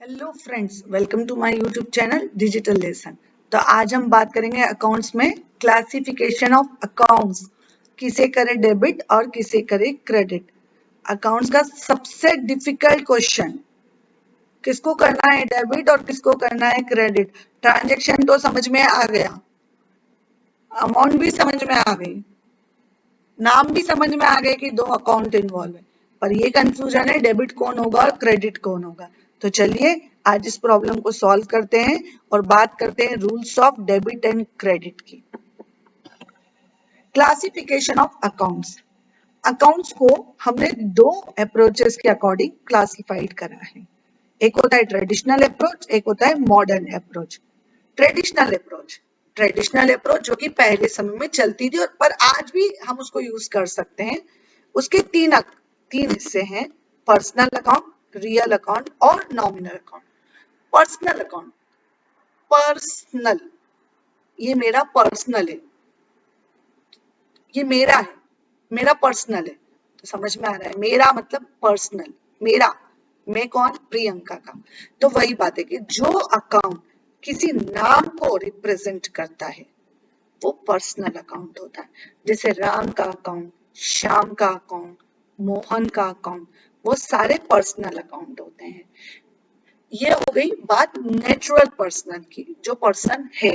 Hello friends, welcome to my YouTube channel digital lesson. तो आज हम बात करेंगे अकाउंट्स में क्लासिफिकेशन ऑफ अकाउंट्स, किसे करे डेबिट और किसे करे क्रेडिट। अकाउंट्स का सबसे डिफिकल्ट क्वेश्चन, किसको करना है डेबिट और किसको करना है क्रेडिट। ट्रांजैक्शन तो समझ में आ गया, अमाउंट भी समझ में आ गई, नाम भी समझ में आ गए कि दो अकाउंट इन्वॉल्व है, पर ये कंफ्यूजन है डेबिट कौन होगा और क्रेडिट कौन होगा। तो चलिए आज इस प्रॉब्लम को सॉल्व करते हैं और बात करते हैं rules of debit and credit की। Classification of accounts. अकाउंट्स को हमने दो अप्रोचेस के अकॉर्डिंग क्लासिफाइड करा है। एक होता है ट्रेडिशनल अप्रोच, एक होता है मॉडर्न अप्रोच। ट्रेडिशनल अप्रोच जो कि पहले समय में चलती थी और पर आज भी हम उसको यूज कर सकते हैं। उसके तीन हिस्से हैं: पर्सनल अकाउंट, रियल अकाउंट और nominal account. Personal account, personal, ये मेरा पर्सनल है, ये मेरा है, मेरा पर्सनल है। तो समझ में आ रहा है, मेरा मतलब पर्सनल, मेरा, मैं कौन, प्रियंका का। तो वही बात है कि जो अकाउंट किसी नाम को रिप्रेजेंट करता है वो पर्सनल अकाउंट होता है। जैसे राम का अकाउंट, श्याम का अकाउंट, मोहन का अकाउंट, वो सारे पर्सनल अकाउंट होते हैं। ये हो गई बात नेचुरल पर्सनल की, जो पर्सन है।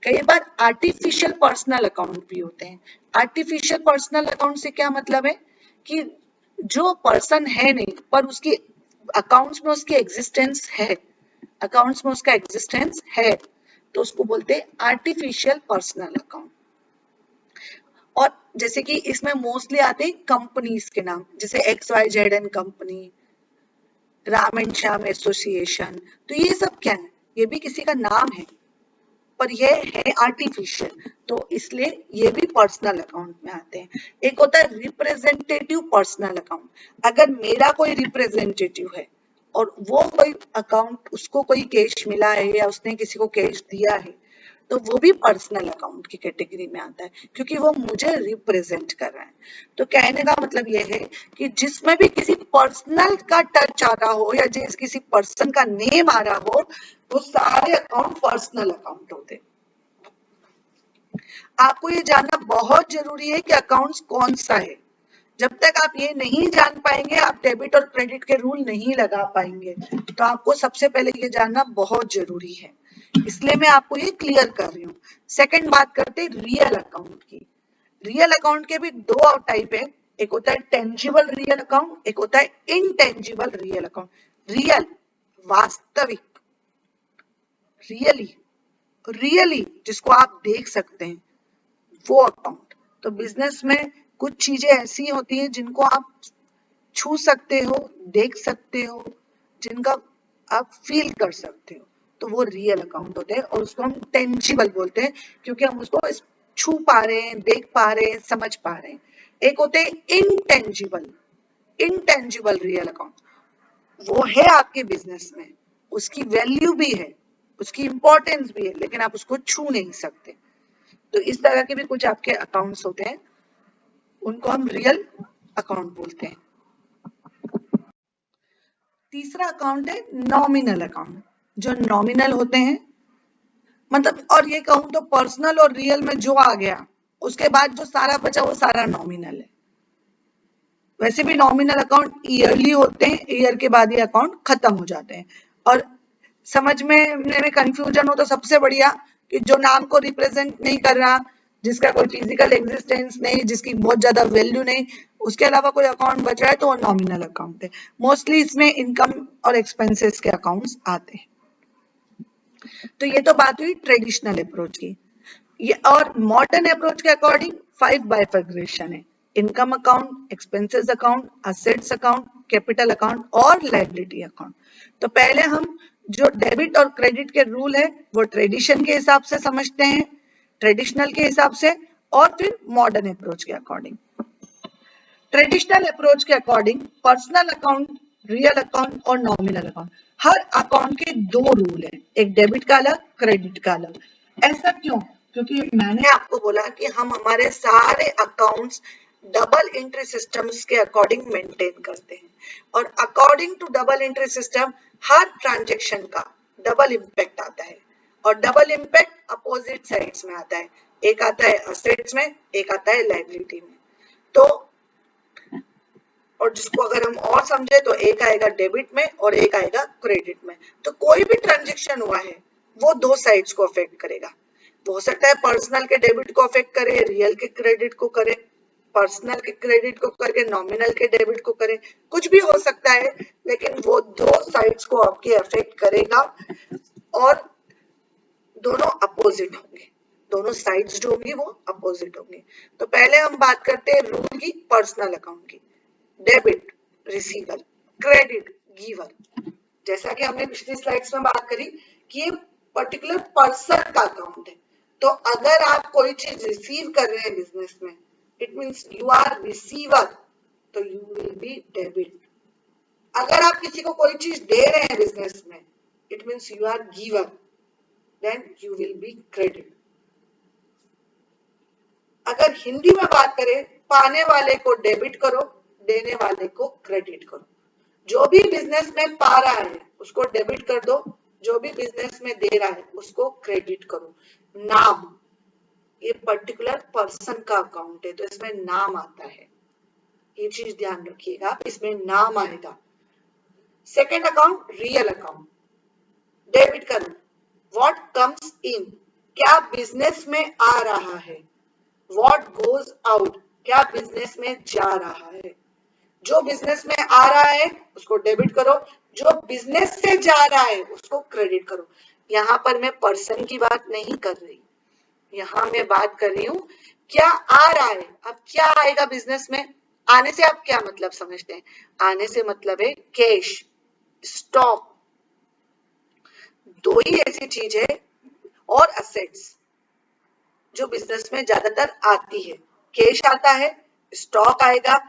कई बार आर्टिफिशियल पर्सनल अकाउंट भी होते हैं। आर्टिफिशियल पर्सनल अकाउंट से क्या मतलब है कि जो पर्सन है नहीं पर उसकी अकाउंट्स में उसकी एग्जिस्टेंस है, अकाउंट्स में उसका एग्जिस्टेंस है, तो उसको बोलते हैं आर्टिफिशियल पर्सनल अकाउंट। और जैसे कि इसमें मोस्टली आते हैं कंपनीज के नाम, जैसे XYZ and company, Ram and Shyam association. तो ये सब क्या है, ये भी किसी का नाम है पर ये है आर्टिफिशियल, तो इसलिए ये भी पर्सनल अकाउंट में आते हैं। एक होता है रिप्रेजेंटेटिव पर्सनल अकाउंट। अगर मेरा कोई रिप्रेजेंटेटिव है और वो कोई अकाउंट, उसको कोई कैश मिला है या उसने किसी को कैश दिया है, तो वो भी पर्सनल अकाउंट की कैटेगरी में आता है, क्योंकि वो मुझे रिप्रेजेंट कर रहा है। तो कहने का मतलब ये है कि जिसमें भी किसी पर्सनल का टच आ रहा हो या जिस किसी पर्सन का नेम आ रहा हो, वो सारे अकाउंट पर्सनल अकाउंट होते हैं। आपको ये जानना बहुत जरूरी है कि अकाउंट्स कौन सा है। जब तक आप ये नहीं जान पाएंगे, आप डेबिट और क्रेडिट के रूल नहीं लगा पाएंगे। तो आपको सबसे पहले ये जानना बहुत जरूरी है, इसलिए मैं आपको ये क्लियर कर रही हूँ। सेकंड बात करते हैं रियल अकाउंट की। रियल अकाउंट के भी दो टाइप है, एक होता है टेंजिबल रियल अकाउंट, एक होता है इनटेंजिबल रियल अकाउंट। रियल, वास्तविक, रियली जिसको आप देख सकते हैं, वो अकाउंट। तो बिजनेस में कुछ चीजें ऐसी होती हैं जिनको आप छू सकते हो, देख सकते हो, जिनका आप फील कर सकते हो, तो वो रियल अकाउंट होते हैं। और उसको हम टेंजिबल बोलते हैं क्योंकि हम उसको छू पा रहे हैं, देख पा रहे हैं, समझ पा रहे हैं। एक होते हैं इनटेंजिबल रियल अकाउंट, वो है आपके बिजनेस में, उसकी वैल्यू भी है, उसकी इंपॉर्टेंस भी है, लेकिन आप उसको छू नहीं सकते। तो इस तरह के भी कुछ आपके अकाउंट्स होते हैं, उनको हम रियल अकाउंट बोलते हैं। तीसरा अकाउंट है नॉमिनल अकाउंट। जो नॉमिनल होते हैं, मतलब और ये कहूं तो पर्सनल और रियल में जो आ गया उसके बाद जो सारा बचा वो सारा नॉमिनल है। वैसे भी नॉमिनल अकाउंट ईयरली होते हैं, ईयर के बाद ये अकाउंट खत्म हो जाते हैं। और समझ में कंफ्यूजन हो तो सबसे बढ़िया कि जो नाम को रिप्रेजेंट नहीं कर रहा, जिसका कोई फिजिकल एग्जिस्टेंस नहीं, जिसकी बहुत ज्यादा वैल्यू नहीं, उसके अलावा कोई अकाउंट बच रहा है तो वो नॉमिनल अकाउंट है। मोस्टली इसमें इनकम और एक्सपेंसेस के अकाउंट्स आते हैं। तो ये तो बात हुई ट्रेडिशनल अप्रोच की। ये और मॉडर्न अप्रोच के अकॉर्डिंग 5 बाइफर्गेशन है: income account, expenses account, assets account, capital account और लायबिलिटी अकाउंट। तो पहले हम जो डेबिट और क्रेडिट के रूल है वो ट्रेडिशन के हिसाब से समझते हैं, ट्रेडिशनल के हिसाब से, और फिर मॉडर्न अप्रोच के अकॉर्डिंग। ट्रेडिशनल अप्रोच के according personal account, real account और नॉमिनल अकाउंट, हर अकाउंट के दो रूल हैं, एक डेबिट का अलग, क्रेडिट का अलग। ऐसा क्यों? क्योंकि मैंने आपको बोला कि हम हमारे सारे अकाउंट्स डबल एंट्री सिस्टम्स के अकॉर्डिंग मेंटेन करते हैं, और according to double entry system हर ट्रांजेक्शन का डबल इम्पैक्ट आता है, और डबल इम्पैक्ट अपोजिट साइड्स में आता है, एक आता है असेट्स में, एक आता है लायबिलिटी में। तो और जिसको अगर हम और समझे तो एक आएगा डेबिट में और एक आएगा क्रेडिट में। तो कोई भी ट्रांजेक्शन हुआ है वो दो साइड्स को अफेक्ट करेगा। हो सकता है पर्सनल के डेबिट को अफेक्ट करे, रियल के क्रेडिट को करे, पर्सनल के क्रेडिट को करके नॉमिनल के डेबिट को करे, कुछ भी हो सकता है, लेकिन वो दो साइड्स को आपके अफेक्ट करेगा और दोनों अपोजिट होंगे, दोनों साइड्स जो होंगी वो अपोजिट होंगे। तो पहले हम बात करते हैं रूल की, पर्सनल अकाउंट की। Debit receiver, credit giver. जैसा कि हमने पिछली स्लाइड्स में बात करी कि ये पर्टिकुलर पर्सन का अकाउंट है, तो अगर आप कोई चीज रिसीव कर रहे हैं बिजनेस में, it means you are receiver, तो यू विल बी डेबिट। अगर आप किसी को कोई चीज दे रहे हैं बिजनेस में, it means you are giver, then you will be credit. अगर हिंदी में बात करें, पाने वाले को डेबिट करो, देने वाले को क्रेडिट करो। जो भी बिजनेस में पा रहा है उसको डेबिट कर दो, जो भी बिजनेस में दे रहा है उसको क्रेडिट करो। नाम, ये पर्टिकुलर पर्सन का अकाउंट है तो इसमें नाम आता है, ये चीज ध्यान रखिएगा, इसमें नाम आएगा। Second account real account, debit करो व्हाट कम्स इन, क्या बिजनेस में आ रहा है, व्हाट गोज आउट, क्या बिजनेस में जा रहा है। जो बिजनेस में आ रहा है उसको डेबिट करो, जो बिजनेस से जा रहा है उसको क्रेडिट करो। यहाँ पर मैं पर्सन की बात नहीं कर रही, यहाँ मैं बात कर रही हूँ क्या आ रहा है। अब क्या आएगा बिजनेस में, आने से आप क्या मतलब समझते हैं? आने से मतलब है कैश, स्टॉक, दो ही ऐसी चीज है, और असेट्स जो बिजनेस में ज्यादातर आती है। कैश आता है, स्टॉक आएगा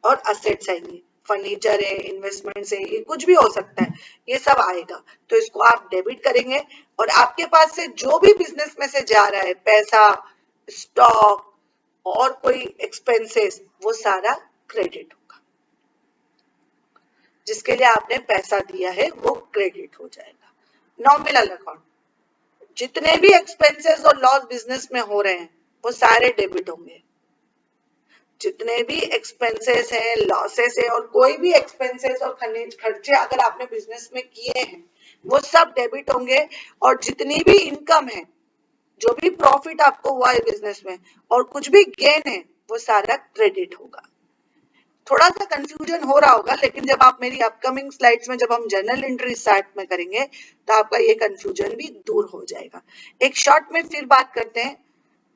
और असेट्स आएंगे, फर्नीचर है, इन्वेस्टमेंट है, ये कुछ भी हो सकता है, ये सब आएगा। तो इसको आप डेबिट करेंगे और आपके पास से जो भी बिजनेस में से जा रहा है, पैसा, स्टॉक और कोई एक्सपेंसेस, वो सारा क्रेडिट होगा। जिसके लिए आपने पैसा दिया है वो क्रेडिट हो जाएगा। नॉमिनल अकाउंट, जितने भी एक्सपेंसेस और लॉस बिजनेस में हो रहे हैं वो सारे डेबिट होंगे। जितने भी एक्सपेंसेस हैं, लॉसेस है, और कोई भी एक्सपेंसेस और खर्चे अगर आपने बिजनेस में किए हैं वो सब डेबिट होंगे। और जितनी भी इनकम है, जो भी प्रॉफिट आपको हुआ है बिजनेस में और कुछ भी गेन है, वो सारा क्रेडिट होगा। थोड़ा सा कंफ्यूजन हो रहा होगा, लेकिन जब आप मेरी अपकमिंग स्लाइड्स में जब हम जर्नल एंट्री स्टार्ट में करेंगे तो आपका ये कंफ्यूजन भी दूर हो जाएगा। एक शॉर्ट में फिर बात करते हैं।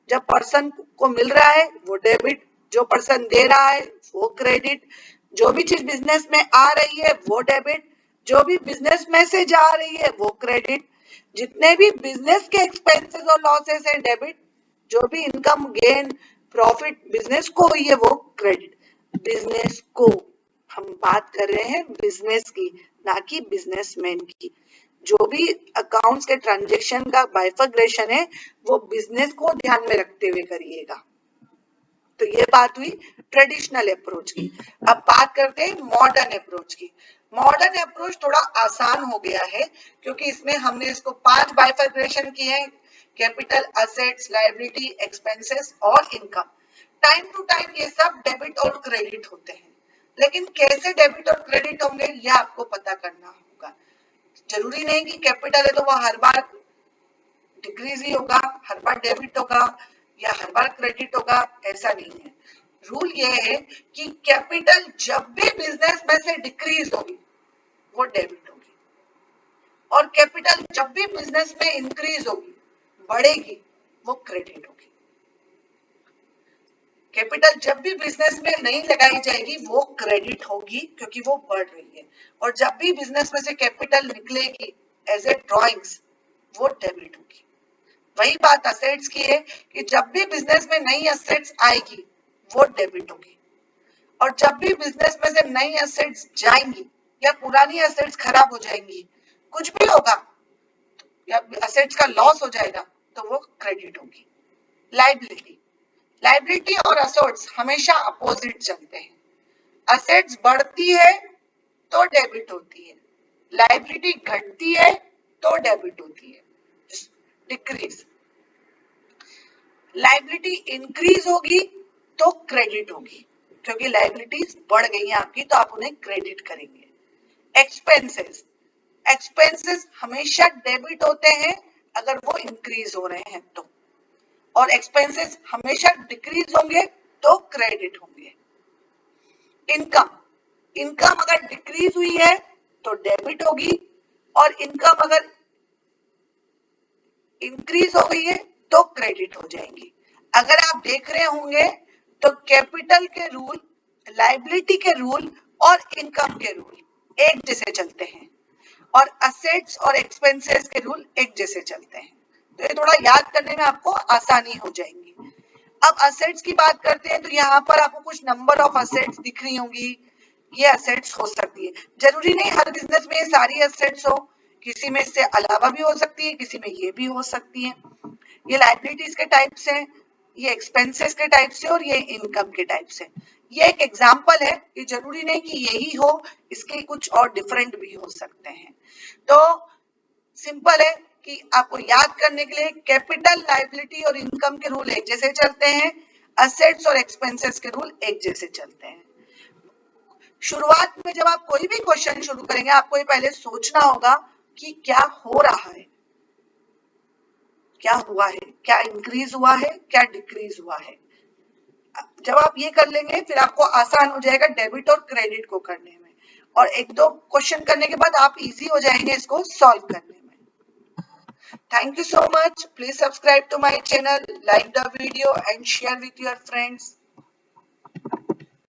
जब पर्सन को मिल रहा है वो डेबिट, जो पर्सन दे रहा है वो क्रेडिट, जो भी चीज बिजनेस में आ रही है वो डेबिट, जो भी बिजनेस में से जा रही है वो क्रेडिट, जितने भी बिजनेस के एक्सपेंसेस और लॉसेस है डेबिट, जो भी इनकम गेन प्रॉफिट बिजनेस को हुई है वो क्रेडिट। बिजनेस को, हम बात कर रहे हैं बिजनेस की, ना कि बिजनेसमैन की। जो भी अकाउंट्स के ट्रांजैक्शन का बाइफर्केशन है वो बिजनेस को ध्यान में रखते हुए करिएगा। तो ये बात हुई ट्रेडिशनल अप्रोच की। अब बात करते हैं मॉडर्न अप्रोच की। मॉडर्न अप्रोच थोड़ा आसान हो गया है क्योंकि इसमें हमने इसको 5 बाइफर्केशन किए हैं, कैपिटल, असेट्स, लायबिलिटी, एक्सपेंसेस और इनकम। टाइम टू टाइम ये सब डेबिट और क्रेडिट होते हैं, लेकिन कैसे डेबिट और क्रेडिट होंगे ये आपको पता करना होगा। जरूरी नहीं कि कैपिटल है तो वो हर बार डिक्रीज ही होगा, हर बार डेबिट होगा या हर बार क्रेडिट होगा, ऐसा नहीं है। रूल ये है कि कैपिटल जब भी बिजनेस में से डिक्रीज होगी वो डेबिट होगी, और कैपिटल जब भी बिजनेस में इंक्रीज होगी, बढ़ेगी, वो क्रेडिट होगी। कैपिटल जब भी बिजनेस में नहीं लगाई जाएगी वो क्रेडिट होगी क्योंकि वो बढ़ रही है, और जब भी बिजनेस में से कैपिटल निकलेगी एज ए ड्रॉइंग्स, वो डेबिट होगी। वही बात असेट्स की है कि जब भी बिजनेस में नई असेट्स आएगी वो डेबिट होगी, और जब भी बिजनेस में से नई असेट्स जाएंगी या पुरानी असेट्स खराब हो जाएंगी, कुछ भी होगा या असेट्स का लॉस हो जाएगा, तो वो क्रेडिट होगी। लायबिलिटी, लायबिलिटी और असेट्स हमेशा अपोजिट चलते हैं। असेट्स बढ़ती है तो डेबिट होती है, लायबिलिटी घटती है तो डेबिट होती है, डिक्रीज। लायबिलिटी इंक्रीज होगी तो क्रेडिट होगी, क्योंकि लायबिलिटीज बढ़ गई हैं आपकी तो आप उन्हें क्रेडिट करेंगे। एक्सपेंसेस, एक्सपेंसेस हमेशा डेबिट होते हैं अगर वो इंक्रीज हो रहे हैं तो, और एक्सपेंसेस हमेशा डिक्रीज होंगे तो क्रेडिट होंगे। इनकम, इनकम अगर डिक्रीज हुई है तो डेबिट होगी, और इनकम अगर इंक्रीज हो गई है तो क्रेडिट हो जाएंगी। अगर आप देख रहे होंगे तो कैपिटल के रूल, लायबिलिटी के रूल और इनकम के रूल एक जैसे चलते हैं, और असेट्स और एक्सपेंसेस के रूल एक जैसे चलते हैं, तो ये थोड़ा याद करने में आपको आसानी हो जाएंगी। अब असेट्स की बात करते हैं, तो यहाँ पर आपको कुछ नंबर ऑफ असेट्स दिख रही होंगी, ये असेट्स हो सकती है, जरूरी नहीं हर बिजनेस में सारी असेट्स हो, किसी में इससे अलावा भी हो सकती है, किसी में ये भी हो सकती है। ये लायबिलिटीज के टाइप से, ये एक्सपेंसेस के टाइप से, और ये इनकम के टाइप से। ये एक एग्जांपल है, ये जरूरी नहीं कि यही हो, इसके कुछ और डिफरेंट भी हो सकते हैं। तो सिंपल है कि आपको याद करने के लिए कैपिटल, लायबिलिटी और इनकम के रूल एक जैसे चलते हैं, असेट्स और एक्सपेंसेस के रूल एक जैसे चलते हैं। शुरुआत में जब आप कोई भी क्वेश्चन शुरू करेंगे, आपको ये पहले सोचना होगा कि क्या हो रहा है, क्या हुआ है, क्या इंक्रीज हुआ है, क्या डिक्रीज हुआ है। जब आप ये कर लेंगे फिर आपको आसान हो जाएगा डेबिट और क्रेडिट को करने में, और एक दो क्वेश्चन करने के बाद आप इजी हो जाएंगे इसको सॉल्व करने में। Thank you so much. Please subscribe to my channel, like the video and share with your friends.